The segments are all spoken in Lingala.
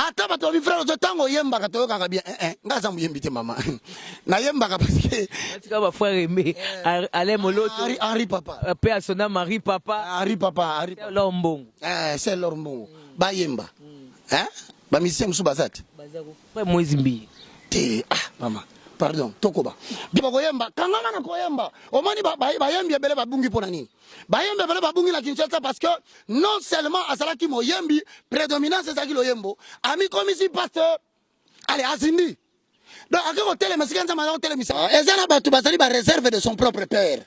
ata bato bi frère tango yemba ka to ka bien ngaza muyembi te mama na yemba ka parce que tika ba frère aimé ale moloto Henri papa pe asona Marie papa Henri papa Lombongo c'est Lombongo ba yemba ba musicien musu bazat bazako frère Moizimbi te mama pardon tokoba biba koyemba kangama na koyemba omani bayembi ebele babungi pona nini bayembi ebele babungi la Kinshasa parce que non seulement asalaki moyembi prédominance ezaki loyembo ami komisi pasteur allez azindi donc akeko telema sikanza mana telemisa ezana batu basali ba réserve de son propre père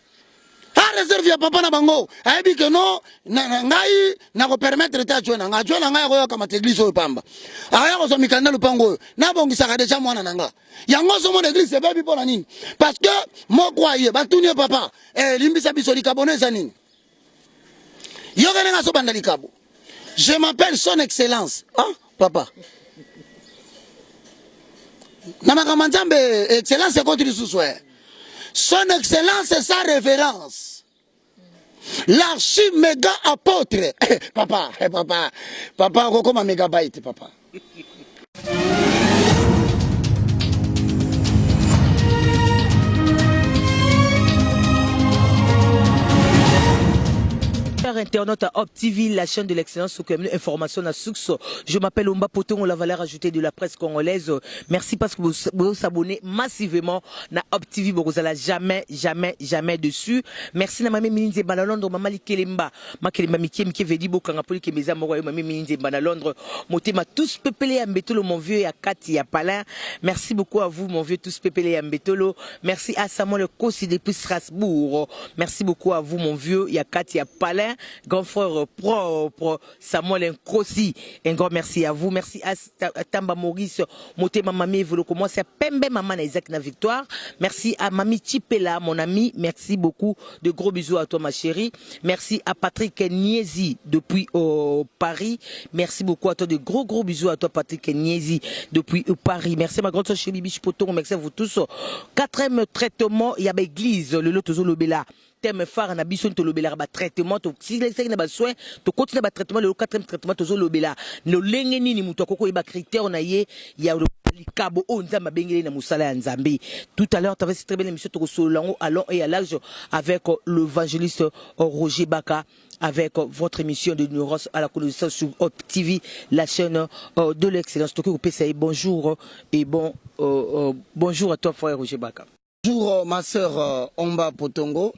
réserve ya papa na bango ayebi que non ngai na ko permettre ta joina nga joina ngai ko yoka matéglise oyo pamba aya ko so mikanda lupango na bongisaka deja mwana nanga yango so mon église bebi pona nini parce que mo croyé batuni papa limbisa biso likabone za nini yoka nga so banda likabo je m'appelle son excellence papa na makamazambe excellence est contre sous-souhait. Son excellence et sa révérence. L'archi-méga apôtre. Papa, comme un mégabyte, papa. Internaute à Op TV, la chaîne de l'excellence sous commune information à Soux. Je m'appelle Omba Poton, la valeur ajoutée de la presse congolaise. Merci parce que vous vous abonnez massivement à Op TV. Vous n'allez jamais dessus. Merci na mami Mininze Bana Londres, mama Likelemba, ma Kelemba Miki Vedi Bokanga Poli Kemeza Moroyo, mami Mininze Bana Londres. Motema tous pepele à Mbetolo, mon vieux, à Kati, à Palin. Merci beaucoup à vous, mon vieux, tous pepele à Mbetolo. Merci à Samuel Kossi depuis Strasbourg. Merci beaucoup à vous, mon vieux, à Kati, à Palin. Grand frère propre Samuel Nkossi, un grand merci à vous. Merci à Tamba Maurice, Motema Mami, vous le commencez à Pembe Maman Isaac na Victoire. Merci à Mami Chipela, mon ami. Merci beaucoup. De gros bisous à toi, ma chérie. Merci à Patrick Niezi depuis Paris. Merci beaucoup à toi. De gros bisous à toi, Patrick Niezi depuis Paris. Merci, ma grande soeur chérie Bibi Poton. Merci à vous tous. 4e traitement, il y a l'église, le lotozo lobela. Thème phare na biso to lobela ba traitement to si les na ba soin to continue ba traitement le 4e traitement to zo lobela no lenge nini muto akoko ba critère na ye ya likabo o nzamba bengele na musala ya nzambe. Tout à l'heure tu avais très belle émission to solo allons et à l'âge avec l'évangéliste Roger Baka avec votre émission de Nuance à la connaissance sur Op TV, la chaîne de l'excellence. Bonjour et bonjour à toi frère Roger Baka. Bonjour ma sœur Omba Potongo.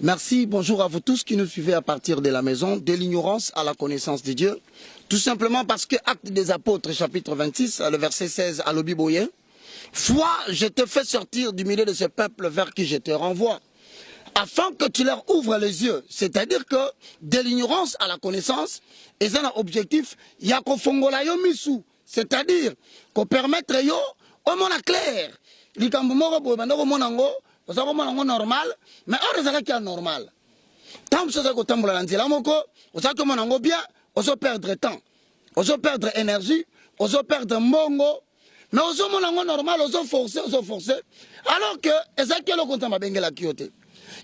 Merci, bonjour à vous tous qui nous suivez à partir de la maison, de l'ignorance à la connaissance de Dieu. Tout simplement parce que Actes des Apôtres, chapitre 26, le verset 16 à l'Obiboyen, foi, je te fais sortir du milieu de ce peuple vers qui je te renvoie, afin que tu leur ouvres les yeux. C'est-à-dire que de l'ignorance à la connaissance, et c'est un objectif, il y a qu'on fongola yo misu, c'est-à-dire qu'on permettre yo au monde clair. Vous avez normal, mais on est qui est normal. Tant que vous avez bien, vous allez perdre temps, vous allez perdre énergie, vous allez perdre mongo, mais vous avez normal, vous allez forcer. Alors que, Ezekiel est content de la kiote.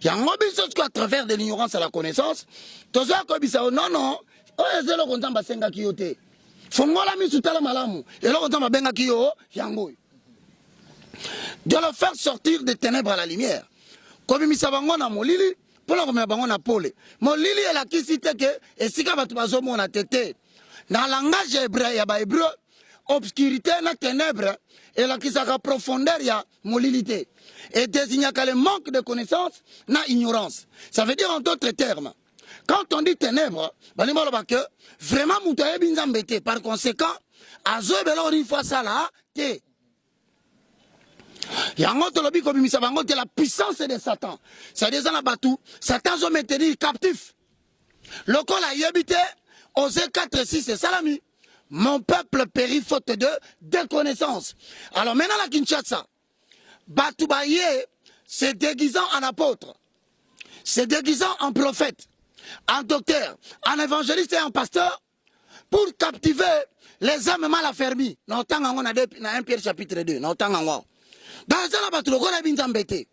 Il y a un chose à travers de l'ignorance à la connaissance. Tout ça, non, Ezekiel est content de la kiote. Fongola mi sutala malamu, et là, content de la kiote, yangoy. De le faire sortir des ténèbres à la lumière. Comme il s'avance à Molili, pour la remettre à Pole. Molili est la qui cite que, et si quand tu vas au monde à tété, dans le langage hébreu, obscurité na ténèbres, et la qui s'appelle profondeur, il y a molilité. Et désigne que le manque de connaissance, na ignorance. Ça veut dire en d'autres termes, quand on dit ténèbres, vraiment, moutoye binzambete. Par conséquent, à Zoé une fois ça là, t'es. Il y a un autre lobby comme la puissance de Satan. C'est-à-dire que Satan va maintenir captif. Le col a habité aux 4, 6 et Salami. Mon peuple périt faute de déconnaissance. Alors maintenant la Kinshasa, Batoubaye se déguisant en apôtre, se déguisant en prophète, en docteur, en évangéliste et en pasteur, pour captiver les âmes mal affermies. Dans 1 Pierre chapitre 2, dans un abattoir, on a bien embêté.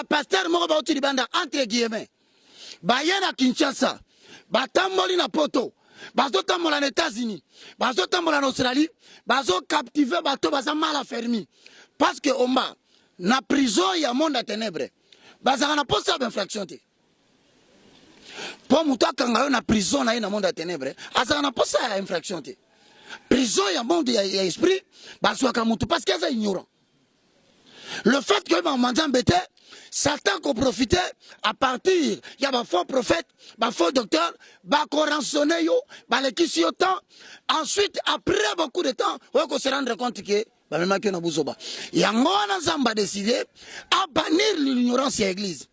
Pasteur moko ba uti libanda entre guillemets. Ba yena Kinshasa. Ba tamboli na poto. bazo tambola na États-Unis, bazo tambola na Australie, bazo captiver bato baza mal affermi. Parce que omba na prison ya monde à ténèbres. Bazaka na posa d'infraction te. Po muto akanga yo na prison na monde à ténèbres, azaka na posa infraction te. Prison ya monde ya esprit, bazwaka muto parce que est ignorant. Le fait que Manzambete, Satan qu'on profitait à partir, il y a des faux prophètes, des faux docteurs, des rançonnés, des temps. Ensuite, après beaucoup de temps, on se rendre compte que il y a un décidé à bannir l'ignorance de l'église,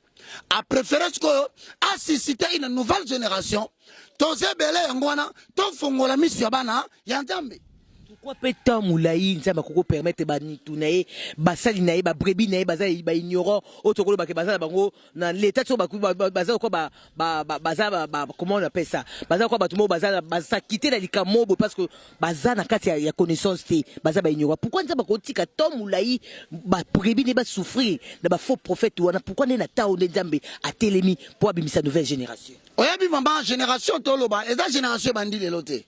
à préférer à susciter une nouvelle génération. Tous ces belés, tous fongola mission yabana, yantambe. Pourquoi peut-on moulaï nzamba koko permettre banitu nae basali nae ba brebi nae bazali ba ignorant otokolo ba ke bazala bango na l'état so ba bazala ko ba comment on appelle ça bazala ko ba tumo bazala basa quitter la likamobo parce que bazala na kati ya connaissance te bazala ba ignorant. Pourquoi nzamba ko tika to moulaï ba brebi ne ba souffrir na ba faux prophète wana pourquoi ne na tao nzambe a telemi pour abimisa nouvelle génération. Oyabi maman génération toloba et la génération bandi lelote.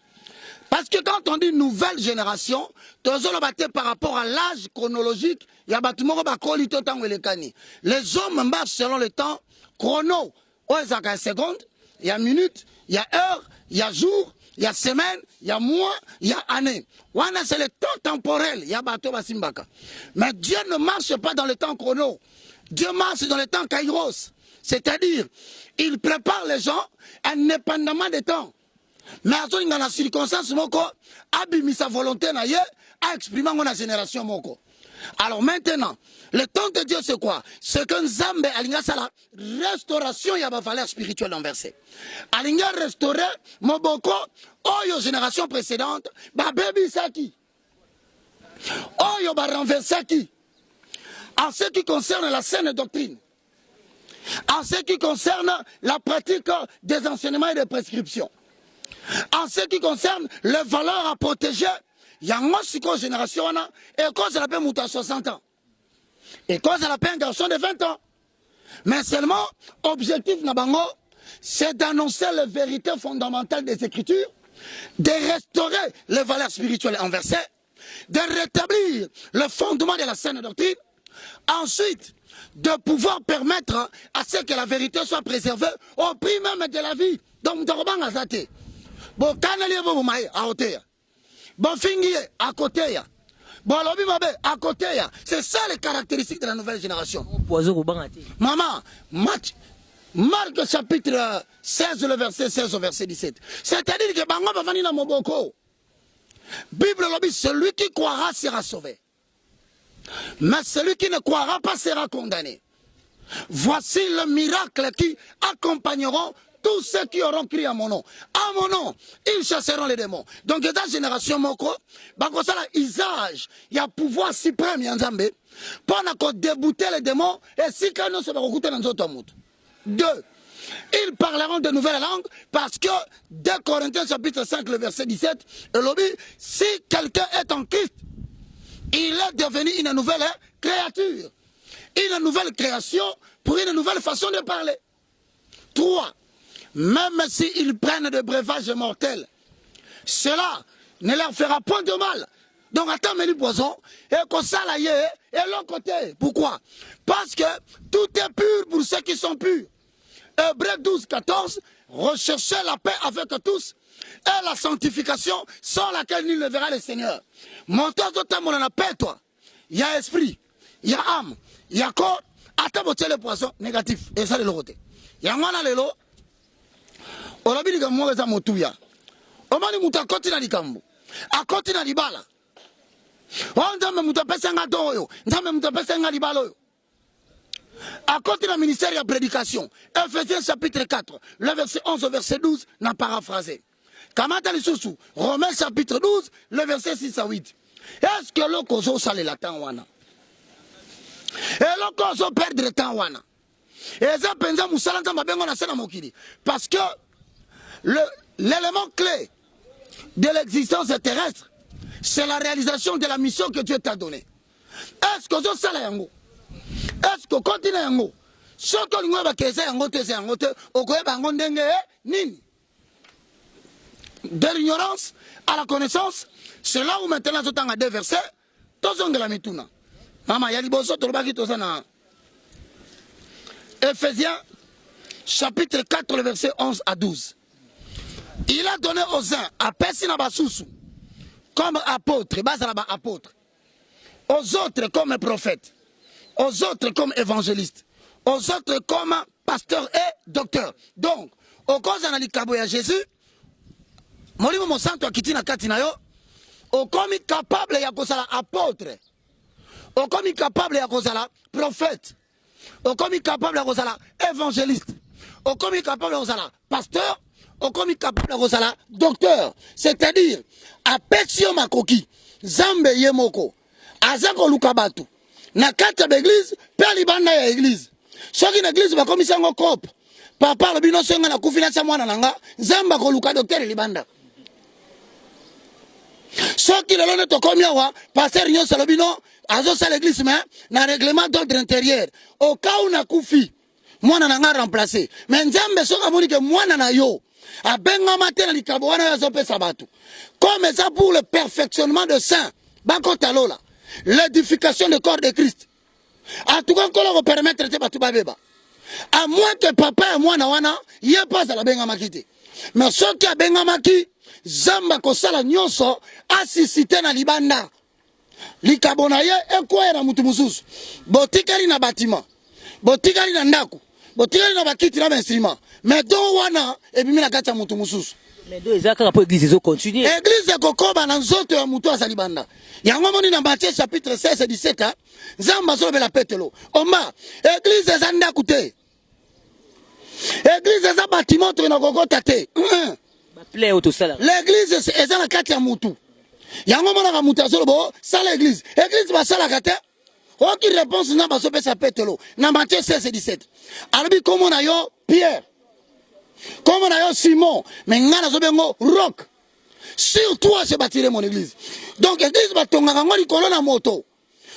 Parce que quand on dit nouvelle génération, par rapport à l'âge chronologique, il y a les hommes marchent selon le temps chrono. Il y a seconde, il y a minute, il y a heure, il y a jour, il y a semaine, il y a mois, il y a année. C'est le temps temporel. Mais Dieu ne marche pas dans le temps chrono. Dieu marche dans le temps kairos. C'est-à-dire, il prépare les gens indépendamment des temps. Mais dans la circonstance, sa volonté à exprimer la génération. Alors maintenant, le temps de Dieu c'est quoi? C'est qu'un Zambé alinga la restauration y a ma valeur spirituelle inversée. Alinga restaurer Moboko, oyo génération précédente, ba baby saki. Oyo ba renverser qui? En ce qui concerne la saine doctrine. En ce qui concerne la pratique des enseignements et des prescriptions. En ce qui concerne les valeurs à protéger, il y a une génération et cause la paix à 60 ans. Et cause la paix un garçon de 20 ans. Mais seulement, objectif Nabango, c'est d'annoncer les vérités fondamentales des Écritures, de restaurer les valeurs spirituelles inversées, de rétablir le fondement de la saine doctrine, ensuite de pouvoir permettre à ce que la vérité soit préservée au prix même de la vie. Donc, bon, kanalier bon maï à côté. Bon fingier à côté. Bon lobi mabe à côté. C'est ça les caractéristiques de la nouvelle génération. Maman, Marc chapitre 16 le verset 16 au verset 17. C'est-à-dire que bango va venir dans mon boko. Bible lobi celui qui croira sera sauvé. Mais celui qui ne croira pas sera condamné. Voici le miracle qui accompagneront tous ceux qui auront crié à mon nom. À mon nom, ils chasseront les démons. Donc, dans la génération moko, bakosala usage, il y a pouvoir suprême yanzambe pour débouter les démons et si nous se recouter dans notre monde. 2. Ils parleront de nouvelles langues parce que 2 Corinthiens chapitre 5 le verset 17, le lobby, si quelqu'un est en Christ, il est devenu une nouvelle créature. Une nouvelle création pour une nouvelle façon de parler. 3. Même s'ils prennent des breuvages mortels, cela ne leur fera point de mal. Donc attends, mais les poisons, et qu'on s'alaye, et l'autre côté. Pourquoi? Parce que tout est pur pour ceux qui sont purs. Hébreux 12, 14, recherchez la paix avec tous et la sanctification sans laquelle nul ne verra le Seigneur. Mon temps, on a paix, toi. Il y a esprit, il y a âme, il y a corps. Attends, le poisson négatif. Et ça, de l'autre côté. Il y a un lelo. Olabi liga mwa za motuya. Omani muta koti na likambo. Akoti na libala. Nzambe muta pesa nga doyo. Nzambe muta pesa nga libala yo. Akoti na ministère ya prédication. Ephésiens chapitre 4, le verset 11 au verset 12, n'a paraphrasé. Kamata lisusu, Romains chapitre 12, le verset 6 à 8. Est-ce que l'oko zo sale la temps wana? Et l'oko zo perdre le temps wana? Et ça penza musala nzamba bengo na sena mokili. Parce que l'élément clé de l'existence terrestre, c'est la réalisation de la mission que Dieu t'a donnée. Est-ce que je sais yango? Est-ce que continue yango? Ce que nous avons fait, c'est yango te, okoye bango ndenge nini? De l'ignorance à la connaissance, c'est là où maintenant je t'en ai deux versets. Tozongela mituna. Mama, yali boso tolobaki tozana. Ephésiens, chapitre 4, le verset 11 à 12. Il a donné aux uns, à Pessina Basusu, comme apôtres, Bazaraba apôtres, aux autres comme prophètes, aux autres comme évangélistes, aux autres comme pasteurs et docteurs. Donc, au cause de l'ikabo ya Jésus, Molimo Monsanto Akitina Katinayo, au comme capable ya kozala apôtre, au comme capable ya kozala prophète, au comme capable ya kozala évangéliste, au comme capable ya kozala pasteur, au comme capable ya kozala docteur. C'est-à-dire, à Petsio Makoki, Zambe Yemoko, Azako Lukabatu, na kati ya l'église, pe libanda ya église. Soki na église bakomisa ngo cop. Papa lobi no senga na kufina sa mwana nanga, Zamba ko luka docteur libanda. Soki lelo ne tokomi awa, pasteur nyonso lobi no azo sa l'église mais na règlement d'ordre intérieur. Au cas où na kufi, mwana nanga remplacer. Mais Nzambe soka moni ke mwana na yo abenga mate na likabo wana ya zope sabatu. Comme ça pour le perfectionnement de saint, bakota lola. L'édification du corps de Christ. En tout cas, qu'on va permettre de faire à moins que papa et moi, il n'y a pas à la bengamaki. Mais ceux qui a bengamaki, Zamba Kosala Nyonso, assisté na Libanda. Likabonaye, et quoi est la Moutumusus? Botikari na bâtiment, Botikari na Ndaku, Botikari na Bakiti na instrument. Mais donc, wana, et puis la Katia Moutumusus. Mais deux ezaka pour église continue. Église kokoba na nzoto ya mutu asalibanda. Yango moni na Matthieu chapitre 16 et 17 hein. Zamba so la petelo. Oma, église zanda kute. Église za bâtiment to na kokota te. Ba plaît auto sala. L'église est na kati ya mutu. Yango mona ka mutu asolo sala église. Église ba sala kate. Aucune réponse na ba so pesa petelo. Na Matthieu 16 et 17. Albi komo na yo Pierre. Comme on a eu Simon, mais on a un roc. Sur toi, je bâtirai mon église. Donc, l'église va tomber dans la colonne à moto.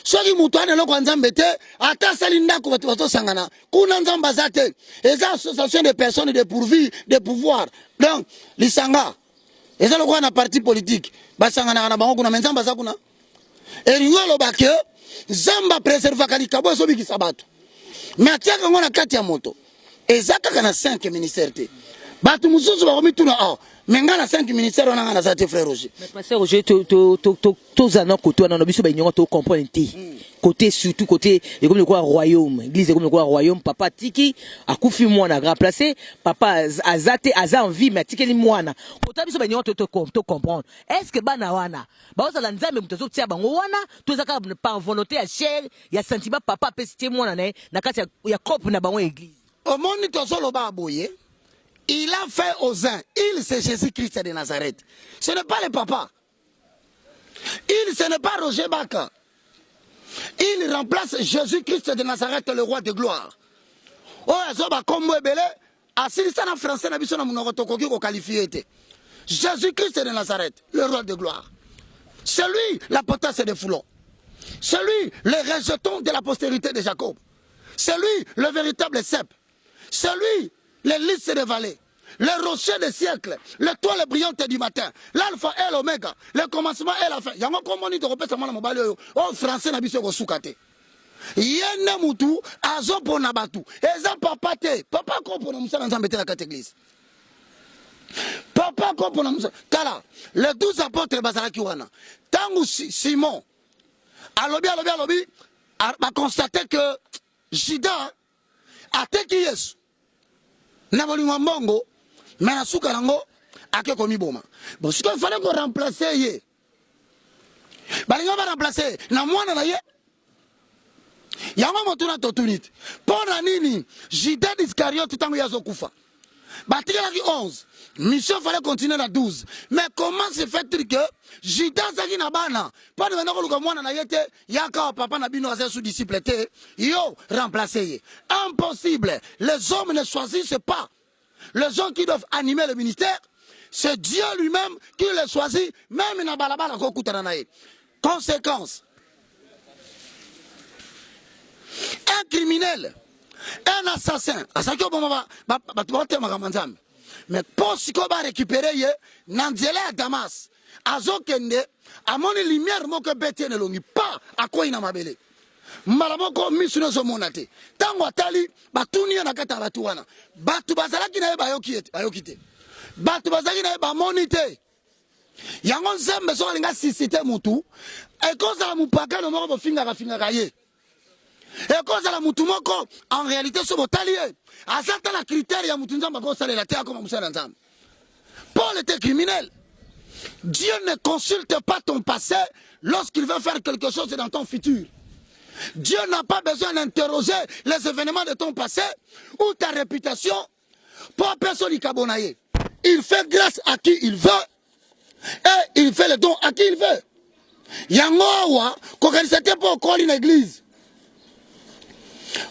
Soit qui moutonne le Kwanzambete, ata salinda kuvato sangana, kunanzambazate, les associations de personnes dépourvues de pouvoir. Donc, l'Isanga, et ça le quoi na parti politique, basangana na bango kuna menzamba zakuna. Et ngolo bakyo, zamba préserva kalikabo sobi kisabatu. Mais atiaka ngona kati ya moto. Et ça, quand on a 5 ministères, Batu mususu ba komituna ah menga na 5 ministères on a zate frère Roger. Mais pasteur Roger to zana côté on a biso ba nyongo to comprendre ti. Côté surtout côté et comme le quoi royaume, église comme le quoi royaume papa tiki akufi mwana remplacer papa azate aza en vie mais tiki li mwana. Côté biso ba nyongo to comprendre. Est-ce que bana wana ba oza la nzambe mutazo tia bango wana to zaka par volonté à chair ya sentiment papa pesite mwana na kati ya couple na bango église. Au monde to solo ba aboye. Il a fait aux uns. Il, c'est Jésus-Christ de Nazareth. Ce n'est pas le papa. Il, ce n'est pas Roger Baka. Il remplace Jésus-Christ de Nazareth, le roi de gloire. Oh, Azoba Kombo Ebele, assis en français, na biso na munokoto koki ko qualifié. Jésus-Christ de Nazareth, le roi de gloire. C'est lui la potence des foulons. C'est lui le rejeton de la postérité de Jacob. C'est lui le véritable cep. C'est lui les listes des vallées, les rochers des siècles, l'étoile brillante du matin, l'alpha et l'oméga, le commencement et la fin. Yango komoni to kopesa mwana mobali oyo, o français na biso ko sukate. Yene mutu azo pona batu. Eza papa te, papa ko pona musala nzambe te na kati église. Papa ko pona musala. Kala, les 12 apôtres bazalaki wana. Tangu Simon alobi a constaté que Judas a teki Yesu. Na bolingo mbongo mais na suka nango ake komi boma bon ce qu'il fallait qu'on remplacer ye balinga ba remplacer na mwana na ye yango motuna totunite pona nini Judas Iscariote tango yazo kufa batikaki 11 mission fallait continuer na 12 mais comment se fait-il que Judas zaki na bana pas de venir ko mwana na yete yaka papa na bino aza sous disciple te yo remplacer ye impossible. Les hommes ne choisissent pas les gens qui doivent animer le ministère. C'est Dieu lui-même qui les choisit même na balabala ko kutana na ye. Conséquence, un criminel, un assassin, mais pour si ko ba récupérer ye nanzela ya Damas azokende amoni lumière moko bete ne longi pa akoyi na mabele mbala moko misu no zomona te tango atali batuni na kata batu wana batu bazalaki na ye bayoki te batu bazalaki na ye bamoni te yango nzambe so alinga sisite mutu ekozala mupakano moko bofingaka ye ekozala mutu moko en réalité so botali ye azata la critère ya mutu nzambe akosalela te akoma musala nzambe. Paul était criminel. Dieu ne consulte pas ton passé lorsqu'il veut faire quelque chose dans ton futur. Dieu n'a pas besoin d'interroger les événements de ton passé ou ta réputation pour personne qui kabonaye. Il fait grâce à qui il veut et il fait le don à qui il veut. Yangowa, kokanisate pour koli na église.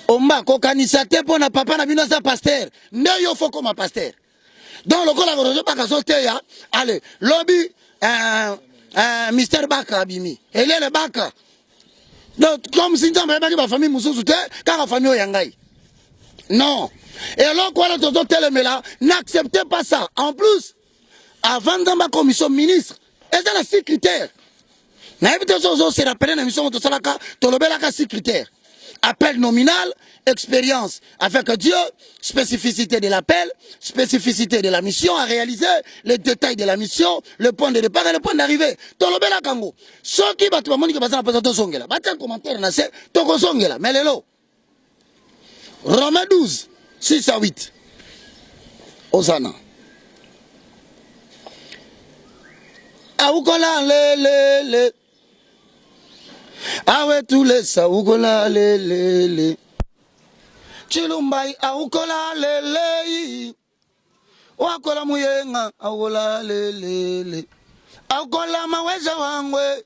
Omba, kokanisate pour na papa na bino sa pasteur. Ne yo foko ma pasteur. Donc le cola rojo baka soteya, allez, lobby Mr Baka abimi. Elle est le Baka. Donc comme si nzambe baki ba famille mususu te, kaka famille yangai. Non. Et alors quoi là toto telemela, n'acceptez pas ça. En plus, avant d'amba commission ministre, et c'est la 6 critères. Na évité zozo se rappeler na mission to salaka, to lobelaka 6 critères. Appel nominal, expérience avec Dieu, spécificité de l'appel, spécificité de la mission à réaliser, les détails de la mission, le point de départ et le point d'arrivée. Tolobela kango. Ceux qui battent moni que basana pas songela. Batte un commentaire na se toko songela. Mais lelo. Romains 12, 6 à 8. Osana. Aoukola le. Awe tule sa ukola le Chilumbai aukola le wakola muyenga aukola le aukola maweza wangwe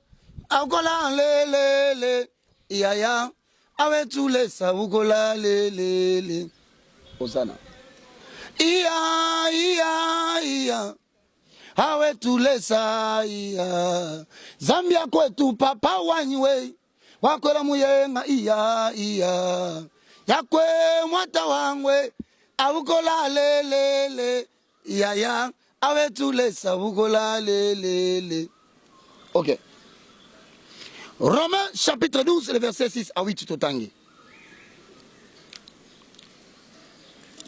aukola le yaya awe tule sa ukola le Osana iya awe tule sa iya Zambia kwetu papa wanywe wakola muyenga iya yakwe mwata wangwe aukola le yaya awe tulesa ukola le. Ok. Romains chapitre 12 le verset 6 à 8 totangi.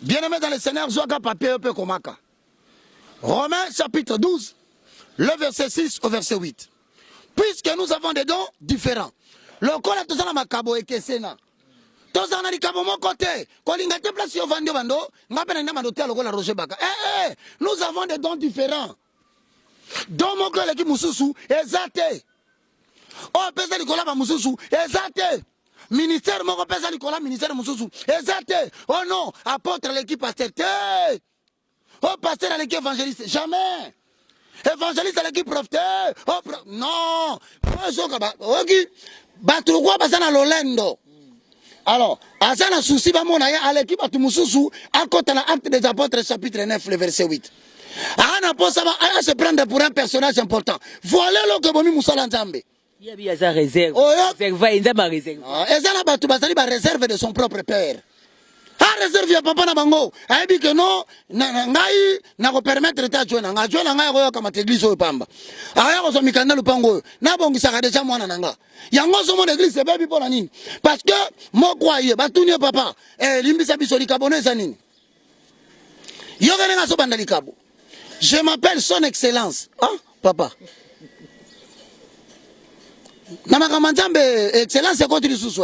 Bien-aimé dans le Seigneur, Zoaka papier peu komaka. Romains chapitre 12 le verset 6 au verset 8. Puisque nous avons des dons différents. Le kola tozana makabo ekesena. Tozana likabo mon côté. Kolinga te place yo vando bando, ngape na ndama dotel lokola Roger Baka. Nous avons des dons différents. Don mon kole ki mususu ezate. O pesa likola ba mususu ezate. Ministère moko pesa likola ministère mususu ezate. Oh non, apôtre l'équipe pasteur. Oh pasteur à l'équipe évangéliste jamais. Évangéliste à l'équipe prophète. Oh, non. Alors, Azana souci ba mona ya à l'équipe atumususu à côté na acte des apôtres chapitre 9 le verset 8. Ana posa ba à se prendre pour un personnage important. Voilà le que bomi musala nzambe. Il y a sa réserve. Réserve nzamba réserve. Ezana ba tu bazali ba réserve de son propre père. A réserve ya papa na bango. Aibi que non ngai na ko permettre ta joina nga joina ngai ko yoka matéglise o pamba. Aya ko so mikanda lupango na bongisa ka deja mwana nanga. Yango so mon église bebi pona nini? Parce que mo kwaye batuni papa limbisa biso likaboneza nini? Yo nga so banda likabo. Je m'appelle son excellence. Ah papa. Na makamandambe excellence c'est quoi tu dis?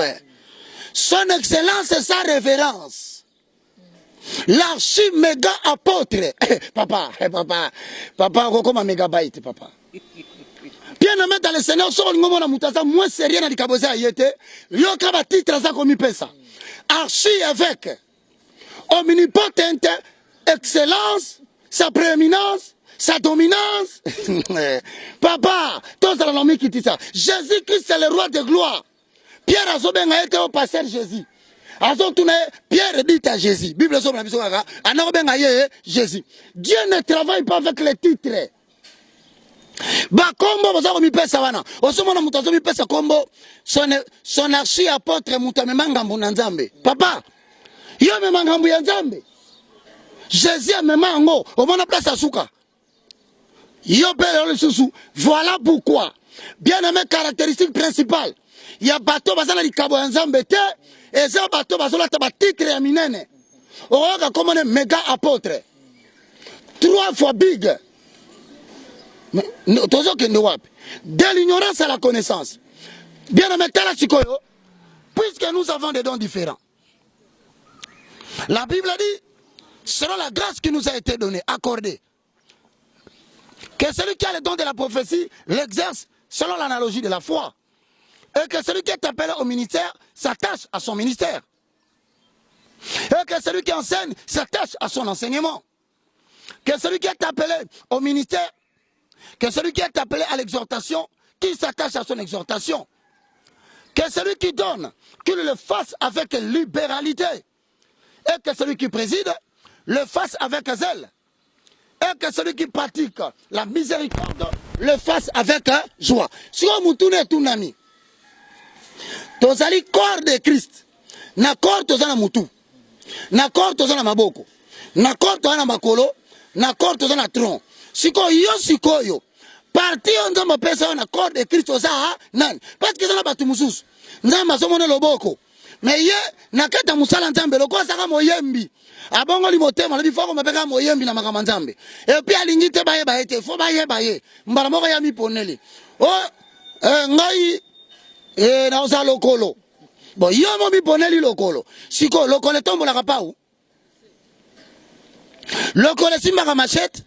Son excellence et sa révérence. L'archi-méga apôtre. Papa, comme un mégabyte, papa. Bien aimé dans le Seigneur, sur le moment où moins sérieux dans le caboza ayete, yokaba titre ça comme pesa. Archi-évêque, omnipotente, excellence, sa prééminence, sa dominance. Papa, tous les noms qui disent ça. Jésus-Christ c'est le roi de gloire. Pierre a sobenga été au pasteur Jésus. Azon tourné Pierre dit à Jésus. Bible sobenga biso kaka. Ana obenga ye Jésus. Dieu ne travaille pas avec les titres. Ba kombo boza ko mi pesa wana. Osomona mutazo mi pesa kombo son archi apôtre mutamemanga mbuna nzambe. Papa, yo memanga mbu ya nzambe. Jésus a même en haut, au moins place à Souka. Voilà pourquoi, bien aimé, caractéristique principale, il y a bateau basana li kabo nzambete, et ça bateau basala taba titre ya minene. Oga comme un méga apôtre. 3 fois big. De l'ignorance à la connaissance. Bien aimé, puisque nous avons des dons différents. La Bible dit, selon la grâce qui nous a été donnée, accordée, que celui qui a le don de la prophétie l'exerce selon l'analogie de la foi. Et que celui qui est appelé au ministère s'attache à son ministère. Et que celui qui enseigne s'attache à son enseignement. Que celui qui est appelé au ministère, que celui qui est appelé à l'exhortation, qu'il s'attache à son exhortation. Que celui qui donne, qu'il le fasse avec libéralité. Et que celui qui préside le fasse avec zèle. Et que celui qui pratique la miséricorde le fasse avec joie. Si on moutoune tout ami, tozali corps de Christ, na corps tozana moutou, na corps tozana maboko, na corps tozana makolo, na corps tozana tronc. Siko yo, parti on zamba pesa na corps de Christ oza nan, parce que zana batu mususu, nzamba somone loboko. Mais ye nakata musala nzambe loko saka moyembi. Abongo li motema lobi foko mapeka moyembi na makama nzambe. Et puis alingi te baye baye fo baye baye. Mbala moko ya mi poneli. Oh ngai na osa lokolo. Bon yo mo mi poneli lokolo. Siko lokolo tombola kapa u. Lokolo simba ka machette.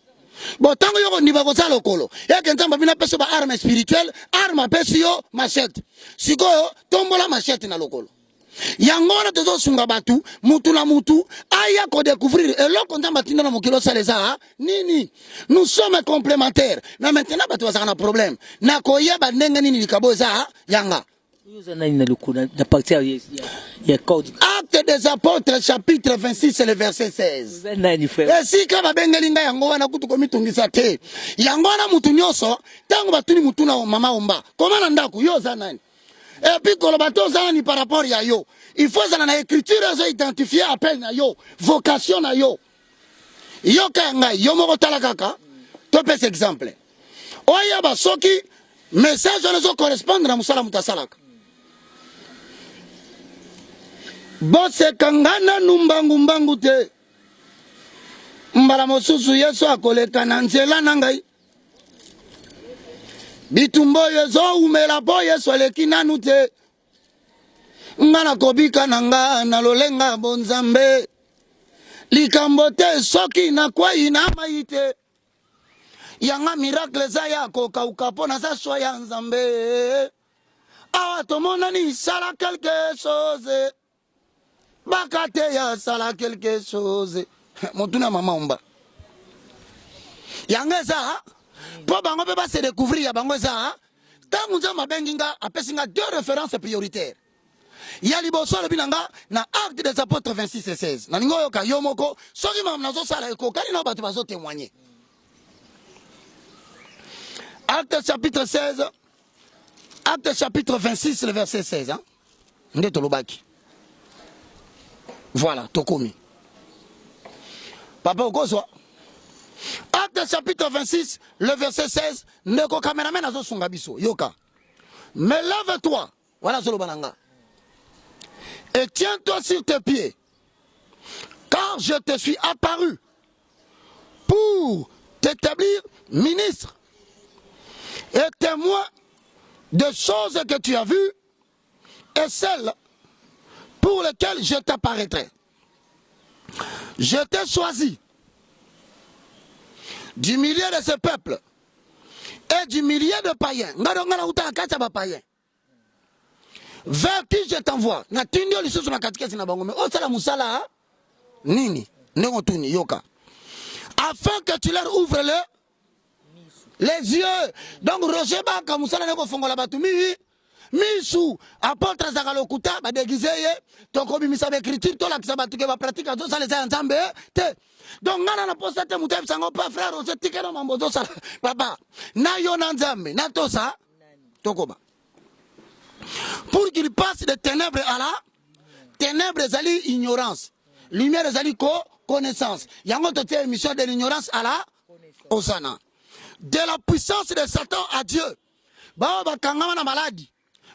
Bon tango yo ni ba ko sa lokolo. Ya ke nzamba bina peso ba arme spirituelle, arme pesio machette. Siko yo tombola machette na lokolo. Yangona tozo sunga batu mutu na mutu aya ko découvrir et loko nzamba tinda na mokilo saleza nini nous sommes complémentaires mais maintenant batu bazana problème na ko yeba ndenge nini likaboza yanga Actes des apôtres chapitre 26 le verset 16 et si kaba bengelinga yango wana kutu komitungisa te yangona mutu nyoso tango batuni mutu na mama omba komana ndaku yo za nani. Et puis, par rapport à yo, il faut que l'écriture identifier appel na yo, vocation na yo. Yo kanga, yo moko talakaka, to pes exemple. Oya ba soki, message ne correspondre à musala mutasalaka. Bose kangana numbangu mbangu te. Mbala mosusu yeso akoleka na nzela nangai. Bitumbo yezo umela po yeso leki nanu te. Ngana kobika nanga na lolenga bonzambe. Likambo te soki na kwa ina maite. Yanga miracle za yako kauka pona sa swa ya nzambe. Awa tomona ni sala quelque chose. Bakate ya sala quelque chose. Motuna mama omba. Yanga za pour bango peut pas se découvrir ya bango za tangu nzamba benginga apesinga 2 références prioritaires. Ya liboso le binanga na Actes des apôtres 26 et 16. Na ningo yoka yomoko soki mam nazo sala eko kali na batu bazo témoigner. Actes chapitre 16 Actes chapitre 26 le verset 16 hein. Nde tolobaki. Voilà, tokomi. Papa okozwa Acte chapitre 26, le verset 16, Neko cameraman azo sungabiso, yoka. Mais lève-toi, voilà solo bananga. Et tiens-toi sur tes pieds, car je te suis apparu pour t'établir ministre et témoin de choses que tu as vues et celles pour lesquelles je t'apparaîtrai. Je t'ai choisi du milieu de ce peuple et du milieu de païens. Vers qui je t'envoie. Afin que tu leur ouvres les yeux. Donc Roger Baka Moussala Neko Fongola Batumi. Misu, apôtre Zakalokuta, ba déguisé, toko bimisa écriture, to la kisabatuke ba pratique, to sa les ensemble, te. Donc, nana na posate moutem sango pas frère, on se tike na mambozo sa, papa. Na yo nanzambe, na to sa, tokoba. Pour qu'il passe de ténèbres à la, ténèbres zali ignorance, lumière zali ko, connaissance. Yango tote émission de l'ignorance à la Osana. De la puissance de Satan à Dieu. Ba bakangama na maladie.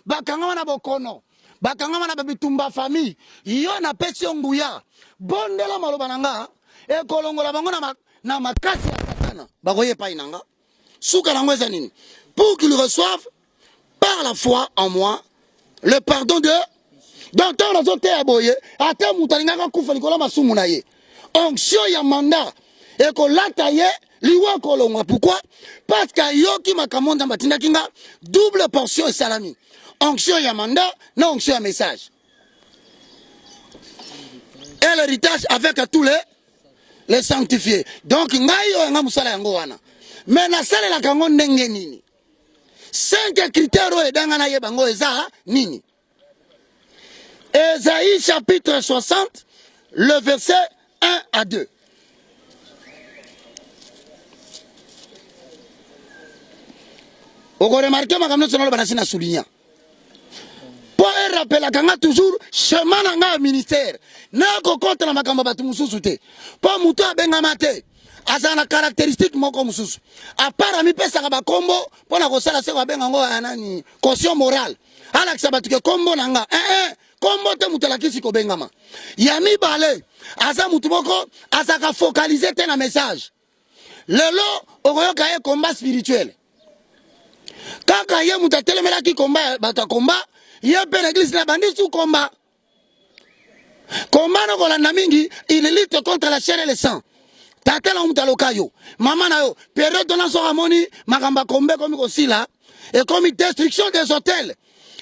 Bakangama na bokono. Bakangama na bitumba famille. Yo na pesi nguya. Bondela maloba nanga e kolongola bango na makasi ya Satana. Bakoye pa inanga. Souka nango eza nini? Pour qu'ils reçoivent par la foi en moi le pardon de donc on a zoté aboye ata mutalinga ka kufa likola masumu na ye. Onction ya mandat e ko lataye liwa kolonga. Pourquoi? Parce que yoki makamonda matinda kinga double portion et salami. Onction ya mandat na onction ya message. Et l'héritage avec tous les sanctifiés. Donc ngai nga musala yango wana. Mais na sala la kango ndenge nini? 5 critères edanga na yebango eza nini? Ésaïe chapitre 60, le verset 1 à 2. Vous remarquez ma caméra sur le banasina na souligna. Pour rappeler kanga toujours chemin nanga ministère. Na ko contre na makamba batu mususu te. Pour muto abenga mate. Azana caractéristique moko mususu. À part ami pesa ka bakombo pour na ko sala se ko benga ngo anani caution morale. Ala kisabatu ke kombo nanga. Kombo te muto la kisi ko bengama. Yami bale. Asa mutu moko asaka focaliser te na message. Lelo okoyoka ye combat spirituel. Kaka ye mutu telemela ki combat bata combat. Y'a l'église na bandi sous combat. Combat no kolanda mingi, il lutte contre la chair et le sang. Tatela umtaloka yo. Mama na yo, période na so ramoni, makamba kombe komi kosila et comme destruction des hôtels.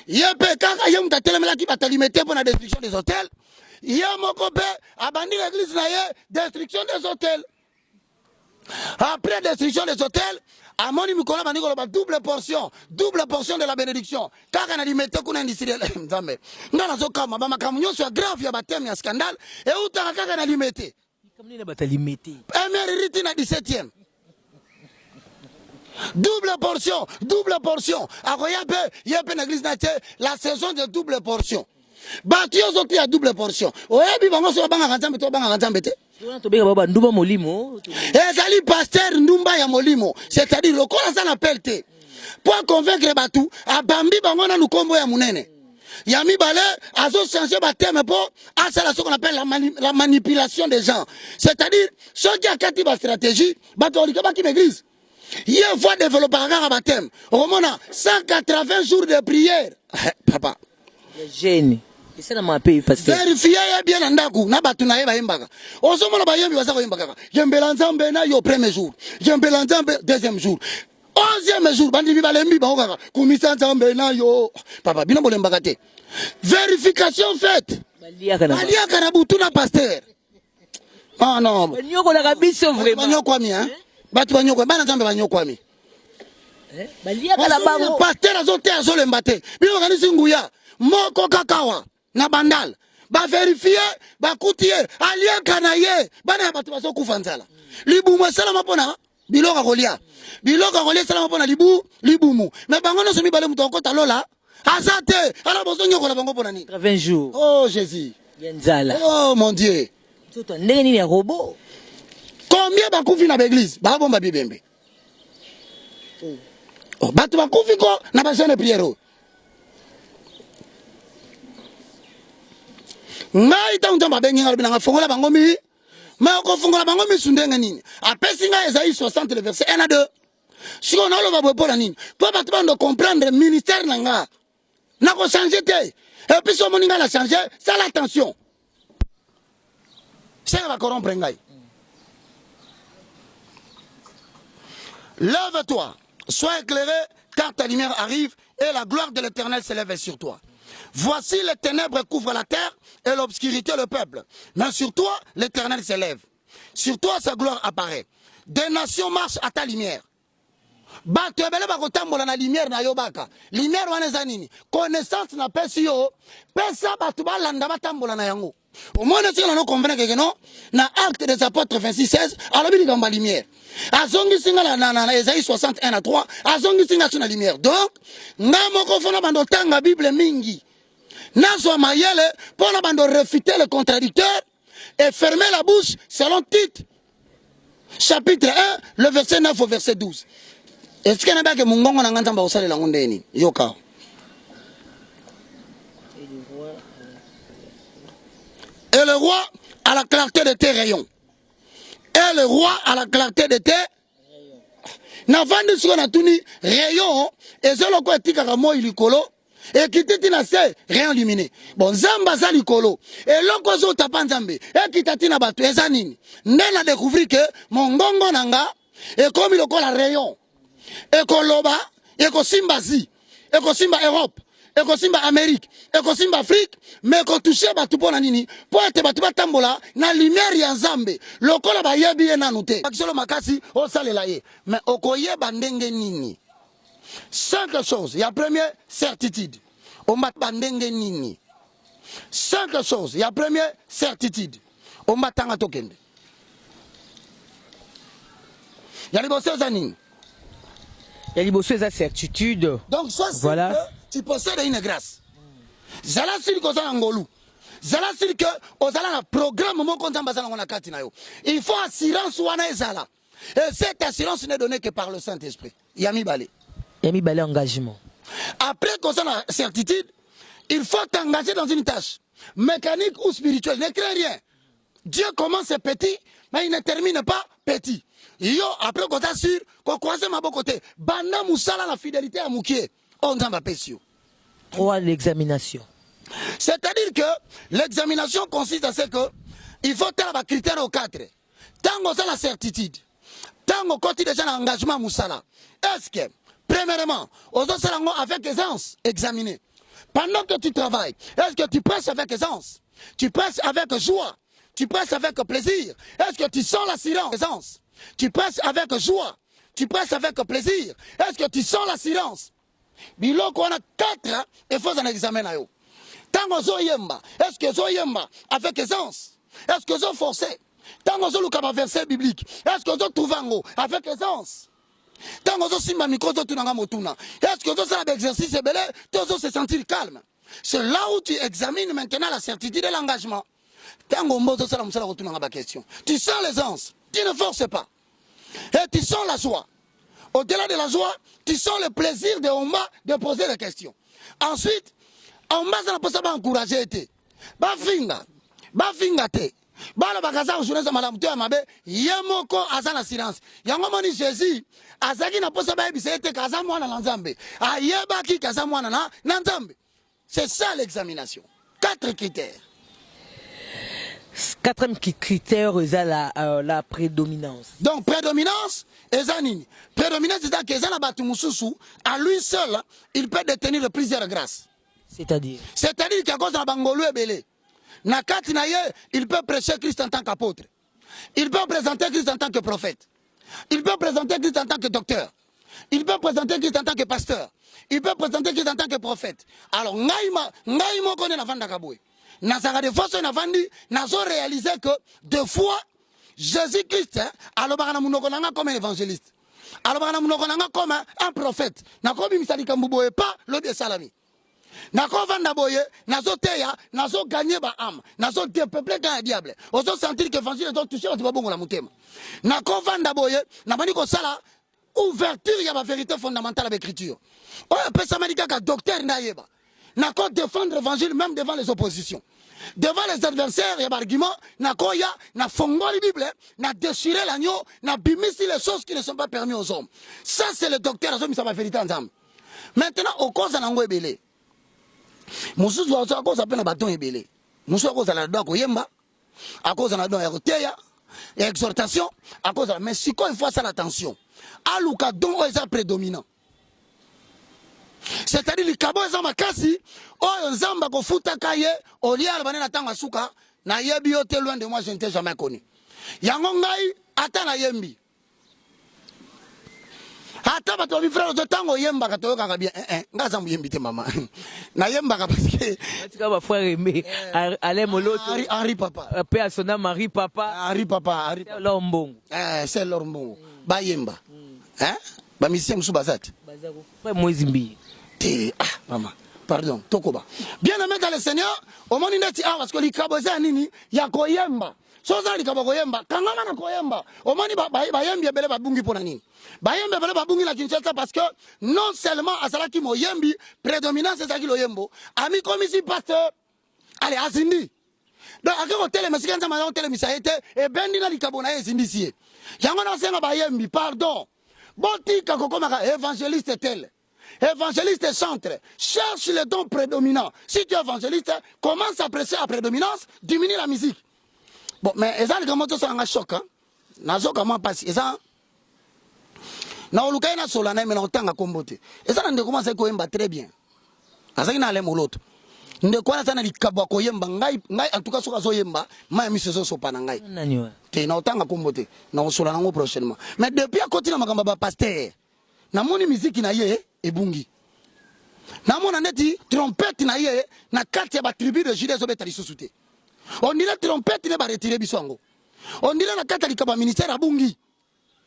Y'a pe kaka ye mutatela melaki batalimete pour la destruction des hôtels. Y'a moko pe abandi l'église na ye destruction des hôtels. Après destruction des hôtels, Amoni Mikola Banigolo double portion de la bénédiction. Car on a dit mettez qu'on a industriel. Nzambe. Ngana zoka mabama kamunyo soit grave ya batem ya scandale et où t'as kaka na limité. Comme ni na batalimité. Premier rite na 17e. Double portion. Akoyabe yepe na église na la saison de double portion. Batio zoti ya double portion. Oyebi bango so banga Nzambe to banga Nzambe te. Ndumba molimo. Ezali pasteur ndumba ya molimo. C'est-à-dire le corps ça n'appelle te. Pour convaincre batu, abambi bango na lukombo ya munene. Yami bale azo changer baptême pour ça ce qu'on appelle la manipulation des gens. C'est-à-dire ceux qui a kati ba stratégie, batu olika ba ki l'église. Il faut développer un baptême. Au moment 180 jours de prière. Papa. Gêne. Vérifier bien andaku na batu na yeba yembaka. Osomona ba yembi basako yembaka. Yembela Nzambe na yo premier jour. Yembela Nzambe deuxième jour. 11e jour bandi bi balembi ba okaka. Kumisa Nzambe na yo. Papa bino bolembaka te. Vérification faite. Balia kana butu na pasteur. Ah non. Banyoko na biso vraiment. Banyoko ami hein. Batu banyoko bana Nzambe banyoko ami. Balia kana bango. Pasteur azote azolembate. Bino kanisi nguya. Moko kakawa. Na bandal ba vérifier ba koutier aliaka na ye bana batu baso kufanzala libumu salama pona biloka kolia salama pona libumu mais bango no somi bale muto okota lola azate ala bozo nyoko la bango pona ni 20 jours. Oh Jésus Yenzala. Oh mon Dieu tout ndenge nini ya robot combien ba kufi na l'église ba bomba bibembe oh batu ba kufi ko na ba jeune prière ngai ta unta mabengi ngalo binanga fongola bango mi ma ko fongola bango mi sundenga nini apesi nga Esaïe 60 le verset 1 à 2 si on a le babo la nini pour batu bando comprendre ministère nanga na ko changer te et puis so moninga la changer ça l'attention c'est va corrompre ngai lève-toi sois éclairé car ta lumière arrive et la gloire de l'Éternel s'élève sur toi. Voici les ténèbres couvrent la terre et l'obscurité le peuple. Mais sur toi, l'Éternel s'élève. Sur toi, sa gloire apparaît. Des nations marchent à ta lumière. Bato ebele bakotambola na lumière na yo baka. Lumière wana eza nini? Connaissance na pesi yo. Pesa bato balanda batambola na yango. Au moins si on a compris que non, na acte des apôtres 26-16, alors il y a une lumière. Azongi singa na Esaïe 61 à 3, azongi singa sur la lumière. Donc, na moko fona bando tanga Bible mingi. Na so mayele pour na bando réfuter le contradicteur et fermer la bouche selon Tite. Chapitre 1, le verset 9 au verset 12. Est-ce qu'il y a un mongongo na nganta ba la ngondeni? Yoka. Et le roi à la clarté de tes rayons. Et le roi à la clarté de tes rayons. Navandi sur na tuni rayon et zolo ko etika mo ilikolo et kititi na se rayon lumineux. Bon zamba za likolo et loko zo tapa nzambe et kitati na batu eza nini. Ndena découvrir que mon ngongo nanga et comme il la rayon. Et koloba et ko simba zi et ko simba Europe. Et que simba Amérique, et que simba Afrique, mais que touche batu pona nini, pour être batu batambola, na lumière ya nzambe, lokola ba yebi ye nanute. Akisolo makasi, o sale la ye. Mais okoye bandenge nini. 5 choses. Il y a première certitude. O mat bandenge nini. 5 choses. Il y a première certitude. O matanga tokende. Il y a les bossés zanini. Il y a les bossés à certitude. Donc, soit voilà. Tu possèdes une grâce. Zala sili ko zala ngolu. Zala sili que ozala na programme mo konza mbazala ngona kati na yo. Il faut assurance wana ezala. Et cette assurance n'est donnée que par le Saint-Esprit. Yami balé. Yami balé engagement. Après qu'on a la certitude, il faut t'engager dans une tâche mécanique ou spirituelle. Ne crée rien. Dieu commence petit, mais il ne termine pas petit. Yo après qu'on t'assure qu'on croise ma bon côté. Banda musala la fidélité à Moukié. On t'en va pécio. 3. L'examination. C'est-à-dire que l'examination consiste à ce que il faut faire un critère au 4. Tant qu'on a la certitude, tant qu'on continue déjà l'engagement moussala. Est-ce que, premièrement, aux autres avec aisance, examiner. Pendant que tu travailles, est-ce que tu presses avec aisance? Tu presses avec joie? Tu presses avec plaisir? Est-ce que tu sens l'assurance? Tu presses avec joie? Tu presses avec plaisir? Est-ce que tu sens l'assurance? Biloko on a 4 et faut un examen na yo. Tango zo yemba, est-ce que zo yemba avec aisance? Est-ce que zo forcé? Tango zo luka ba verset biblique, est-ce que zo trouvango avec aisance? Tango zo simba miko zo tunanga motuna, est-ce que zo ça l'exercice belé, zo se sentir calme? C'est là où tu examines maintenant la certitude et l'engagement. Tango mbozo ça la musala kotunanga ba question. Tu sens l'aisance, tu ne forces pas. Et tu sens la joie. Au-delà de la joie, tu sens le plaisir de Omba de poser des questions. Ensuite, Omba ça n'a pas ça encourager été. Bafinga te. Bala bakaza journée za malamuto ya mabe, yemoko azana silence. Yango moni Jésus, azaki na posa ba ebisa été kaza mwana na Nzambe. Ayeba ki kaza mwana na Nzambe. C'est ça l'examination. 4 critères. 4e critère, c'est la prédominance. Donc, prédominance, prédominance, c'est-à-dire que à lui seul, il peut détenir plusieurs grâces. C'est-à-dire qu'à cause de la bangolo et belé, il peut prêcher Christ en tant qu'apôtre. Il peut présenter Christ en tant que prophète. Il peut présenter Christ en tant que docteur. Il peut présenter Christ en tant que pasteur. Il peut présenter Christ en tant que prophète. Alors, ngaïmo connaît la vanda kaboué. Nazara de force n'a vendu, n'a réalisé que deux fois Jésus-Christ, alors comme un évangéliste, alors comme un prophète, n'a comme misali kambuboye pas le de salami. N'a comme vanda boye, n'a teya, n'a gagné ba âme, n'a dépeuplé d'un diable. Oso sentir que l'évangile doit toucher au bon la moutema. N'a comme vanda boye, n'a pas dit que ça là, ouverture, il y a la vérité fondamentale de l'écriture. Oh, peut s'américain qu'un docteur naïba. N'a qu'à défendre l'évangile même devant les oppositions. Devant les adversaires, il y a des arguments, n'a fongo la Bible, n'a déchiré l'agneau, n'a bimisi les choses qui ne sont pas permises aux hommes. Ça, c'est le docteur, ça va vérité ensemble. Maintenant, au cause d'un ango ebele. Moussou doit à cause d'un bâton ebele. Moussou à cause d'un doigt koyemba, à cause d'un doigt eroteya, et exhortation, à cause d'un. Mais si quoi il faut ça l'attention, aluka don est prédominant. C'est-à-dire les kabo za makasi oyo nzamba ko futa kaye oliala banena tanga suka na yebi yote loin de moi je ne t'ai jamais connu. Yango ngai ata na yembi. Ata bato bi frère zo tango yemba ka toyoka ka bien ngaza mu yembi te mama. Na yemba ka parce que tika ba frère aimé ale moloto Henri papa. Pe asona Marie papa. Henri papa. Lombongo. C'est Lombongo. Ba yemba. Ba musicien musu bazat. Bazako. Frère Moizimbi. Ah, maman. Pardon, Tokoba. Bien aimé dans le Seigneur, au moment où parce que les kabosé nini, ya koyemba. Soza li kabo koyemba, kangama na koyemba. Au moment où bayembi bele babungi pour nani. Bayembi bele babungi la Kinshasa parce que non seulement asala ki moyembi, prédominance c'est ça qui loyembo. Ami comme ici pasteur. Allez, azindi. Donc à quel hôtel mais quand ça m'a hôtel misaete et bendi na li kabo na ezindi sie. Yango na senga bayembi, pardon. Boti kako maka évangéliste tel. Évangéliste centre, cherche les dons prédominants. Si tu es évangéliste, commence à presser à prédominance, diminue la musique. Bon, mais ça, les gens sont en choc. Nazo comment passer. Ça, na olukai na solana mais na otanga kombote. Et ça, on commence à koyemba très bien. Asa ina le moloto. Nde kwa sana likabwa koyemba ngai en tout cas soka soyemba, ma mi sezo sopa na ngai. Te na otanga kombote, na solana ngo prochainement. Mais depuis à côté na makamba ba pasteur. Na moni musique na ye ebungi. Na mona neti trompette na ye na kati ya ba tribu de Juda zo beta lisusu te. On dirait trompette ne ba retirer bisango. On dirait na kati likaba ministère abungi.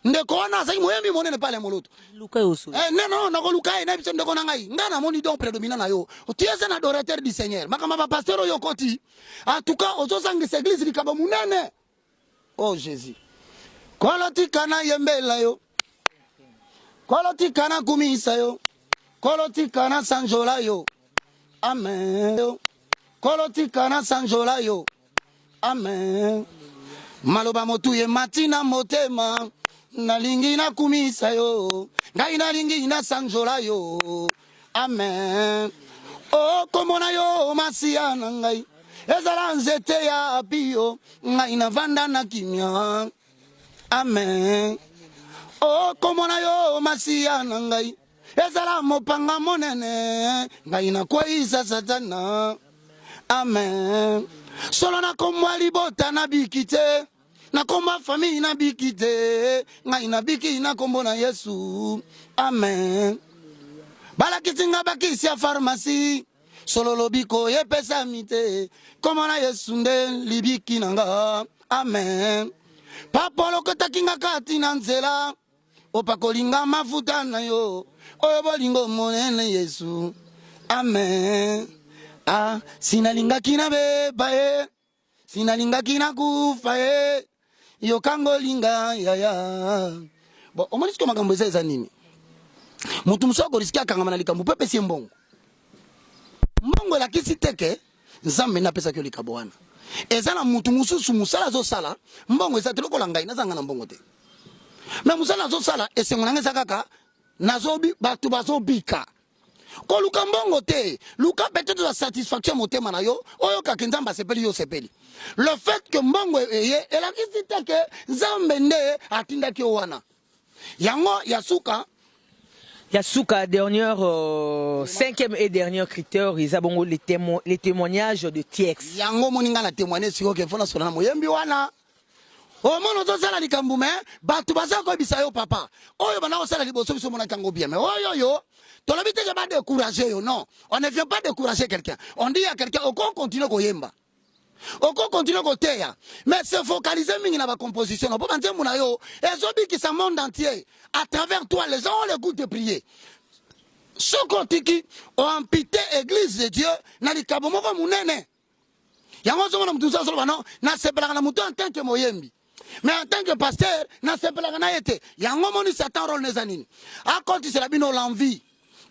Ndeko wana sai moyembi monene pale moloto. Luka yoso. Non na ko luka na biso ndeko na ngai. Ngana moni don prédominant na yo. Tu es un adorateur du Seigneur. Makama ba pasteur yo koti. En tout cas ozo sangi église likaba munene. Oh Jésus. Koloti kana yembela yo. Koloti kana kumisa yo. Koloti kana sanjola yo. Amen. Koloti kana sanjola yo. Amen. Maloba motuye matina motema. Nalingi na kumisa yo. Ngai nalingi na sanjola yo. Amen. Oh komona yo masia na ngai. Ezala nzete ya apio. Ngai na vanda na kimia. Amen. Oh komona yo masia na ngai. Ezala mopanga monene. Ngai na kwaisa satana. Amen. Solo na komwa libota na bikite. Na komba famille na bikite. Ngai na biki na kombo na Yesu. Amen. Balakiti nga bakisi ya pharmacie. Solo lobiko ye pesa mite. Kombo na Yesu nde libiki nanga. Amen. Papolo kotakinga kati na nzela. Opakolinga mafuta na yo. Oyo bolingo monene Yesu. Amen. Ah, sinalinga kina beba e. Sinalinga kina kufa e. Yo kango linga ya ya. Bon, omonisiko makambo eza nini? Mutu musoko riskia kangama na likambo pepe si mbongo. Mbongo la kisi teke, nzambe na pesa kyo likabo wana. Eza na mutu mususu musala zo sala, mbongo eza teloko la ngai nazanga na mbongo te. Mais musala zo sala esengo nanga kaka nazobi batu bazobika. Ko luka mbongo te, luka peut-être la satisfaction motema na yo, oyo ka nzamba sepeli yo sepeli. Le fait que mbongo eye ela kisi teke nzambe nde atinda ki wana. Yango yasuka Yasuka, dernière, cinquième et dernier critère, ils ont les témoignages de TX. Yango moninga na témoigner sur que fona sona moyembi wana. O mono to sala likambu me, batu baza ko bisa yo papa. Oyo bana ko sala liboso biso mona kango bien mais oyo yo, to la bite pas décourager yo non. On ne vient pas décourager quelqu'un. On dit à quelqu'un on continue ko yemba. On continue ko teya. Mais se focaliser mingi na ba composition, on peut penser mona yo, ezobi qui sa monde entier. À travers toi les gens ont le goût de prier. Ce kotiki ont amputé église de Dieu na likabo moko munene. Yango zo mona mtuza solo bano na sepelaka na mutu en tant que moyembi. Mais en tant que pasteur, na sepelaka na yete. Yango moni Satan rôle nezanini. A konti c'est la bino l'envie,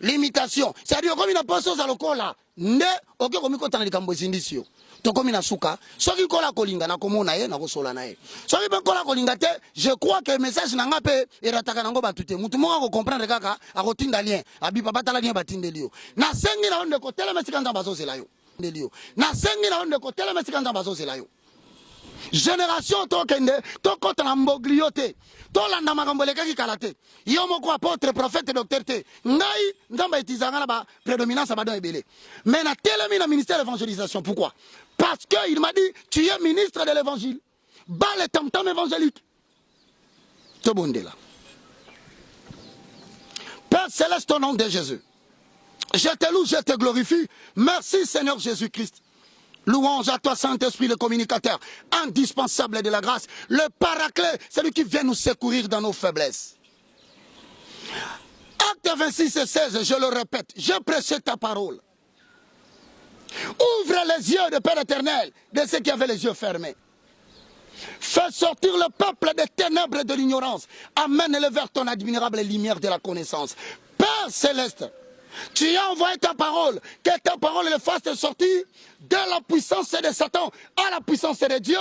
l'imitation. C'est-à-dire comme une apostle za lokola, nde oke komi kotana likambo ezindisio. Tokomi na suka, soki kola kolinga na komona ye na kosola na ye. Soki ben kola kolinga te, je crois que message nanga pe erataka nango batute. Mutu moko ko comprendre kaka, akotinda lien, abi papa tala lien batindeli yo. Na sengi na onde ko tele mesika nzamba zo zela yo. Na sengi na onde ko tele mesika nzamba zo zela yo. Génération tokende tokota na mbogliote tolanda makambo lekaki kalate yo moko apôtre prophète docteur te ngai nzamba etizanga na ba prédominance ba don ebele mais na telemi na ministère d'évangélisation. Pourquoi? Parce que il m'a dit tu es ministre de l'évangile, bas le tam-tam évangélique te bondela. Père céleste au nom de Jésus, je te loue, je te glorifie. Merci Seigneur Jésus-Christ. Louange à toi, Saint-Esprit, le communicateur indispensable de la grâce, le paraclet, celui qui vient nous secourir dans nos faiblesses. Acte 26 et 16, je le répète, j'ai prêché ta parole. Ouvre les yeux de Père éternel de ceux qui avaient les yeux fermés. Fais sortir le peuple des ténèbres et de l'ignorance. Amène-le vers ton admirable lumière de la connaissance. Père céleste, tu as envoyé ta parole, que ta parole le fasse sortir de la puissance de Satan à la puissance de Dieu.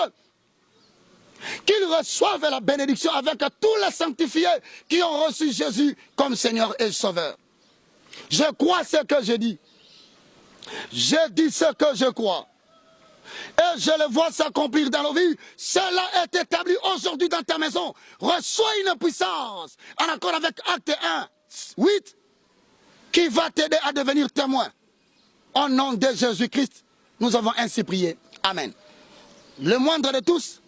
Qu'ils reçoivent la bénédiction avec tous les sanctifiés qui ont reçu Jésus comme Seigneur et Sauveur. Je crois ce que je dis. Je dis ce que je crois. Et je le vois s'accomplir dans nos vies. Cela est établi aujourd'hui dans ta maison. Reçois une puissance en accord avec Acte 1, 8, qui va t'aider à devenir témoin. Au nom de Jésus-Christ, nous avons ainsi prié. Amen. Le moindre de tous,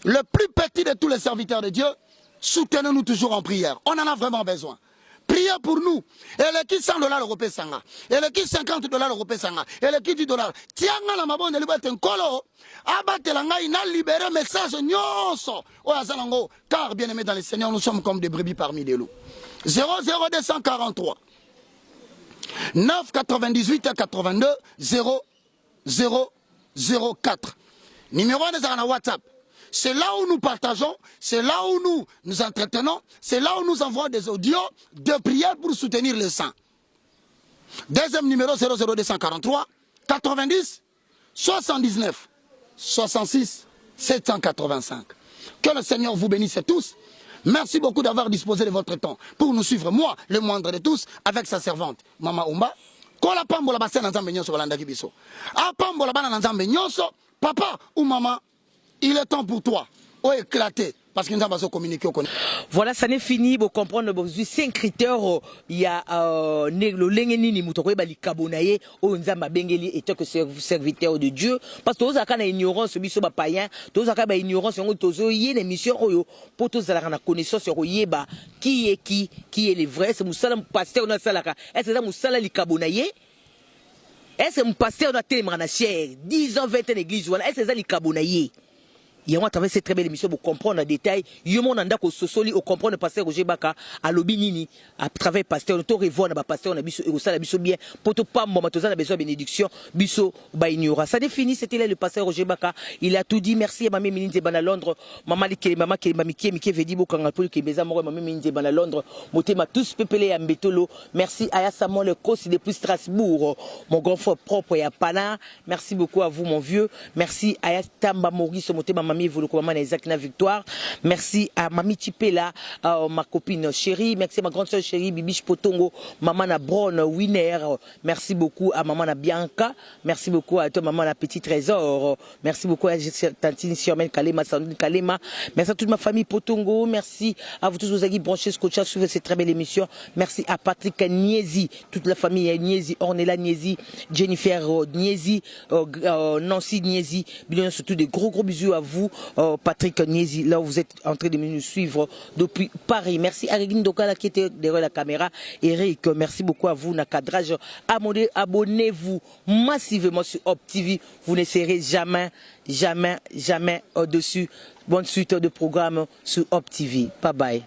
le plus petit de tous les serviteurs de Dieu, soutenez-nous toujours en prière. On en a vraiment besoin. Priez pour nous. Et le qui $100 européen sanga. Et le qui $50 européen sanga. Et le qui $10. Tiens la mabonde libate en colo. Abatte la ngai na libéré message nyonso. Oyazalango. Car bien aimé dans le Seigneur, nous sommes comme des brebis parmi des loups. 00243 998 82 0004. Numéro 1 de WhatsApp. C'est là où nous partageons, c'est là où nous nous entretenons, c'est là où nous envoyons des audios de prière pour soutenir les saints. Deuxième numéro 00243 90 79 66 785. Que le Seigneur vous bénisse tous. Merci beaucoup d'avoir disposé de votre temps pour nous suivre, moi, le moindre de tous, avec sa servante, Mama Umba. Kola pambola basa na nzambe nyonso balandaki biso. Apambola bana na nzambe nyonso, papa ou maman. Il est temps pour toi, oh éclater, parce que nous avons communiqué. Voilà, ça n'est fini, vous comprenez, vous 5 critères, il y a le lengenini mutoko bali kabonaye, o nzamba bengeli étant que serviteur de Dieu, parce que tous aka na ignorance biso ba païen, tous aka ba ignorance ngo tozo yé une mission oyo pour tous ala na connaissance sur yeba qui est le vrai, c'est musala pasteur na salaka, est-ce que musala li kabonaye? Est-ce que mon pasteur na téléma na cher 10 ans 20 ans l'église voilà, est-ce que ça li kabonaye? Il y a à travers cette très belle émission pour comprendre en détail. Il y a un mandat qu'on se solide au comprendre le pasteur Roger Baka à l'obinini à travers pasteur. Nous revoit na pasteur on a biso et ça la biso bien pour tout pas moment on a besoin de bénédiction biso ba ignora. Ça définit c'était là le pasteur Roger Baka. Il a tout dit merci à maman Mininde Bana Londres, maman Likele maman qui Miki vedi beaucoup pour que beza moi maman Mininde Bana Londres, motema tous peuplé à Mbetolo. Merci à Samuel le Cos depuis Strasbourg, mon grand frère propre et à Pana. Merci beaucoup à vous mon vieux. Merci à Tamba Maurice motema victoire. Merci à Mami Tipela, ma copine chérie. Merci à ma grande soeur chérie, Bibiche Potongo, maman na Brown Winner. Merci beaucoup à maman na Bianca. Merci beaucoup à toi, maman na Petit Trésor. Merci beaucoup à Tantine Siormen Kalema, Sandrine Kalema. Merci à toute ma famille Potongo. Merci à vous tous vos amis branchés, scotchés, suivez cette très belle émission. Merci à Patrick Niezi, toute la famille Niezi, Ornella Niezi, Jennifer Niezi, Nancy Niezi. Bien surtout des gros bisous à vous. Patrick Niezi, là où vous êtes en train de nous suivre depuis Paris. Merci à Régine Dokala qui était derrière la caméra. Eric, merci beaucoup à vous. Nakadrage, abonnez-vous massivement sur OpTV. Vous ne serez jamais au-dessus. Bonne suite de programme sur OpTV. Bye bye.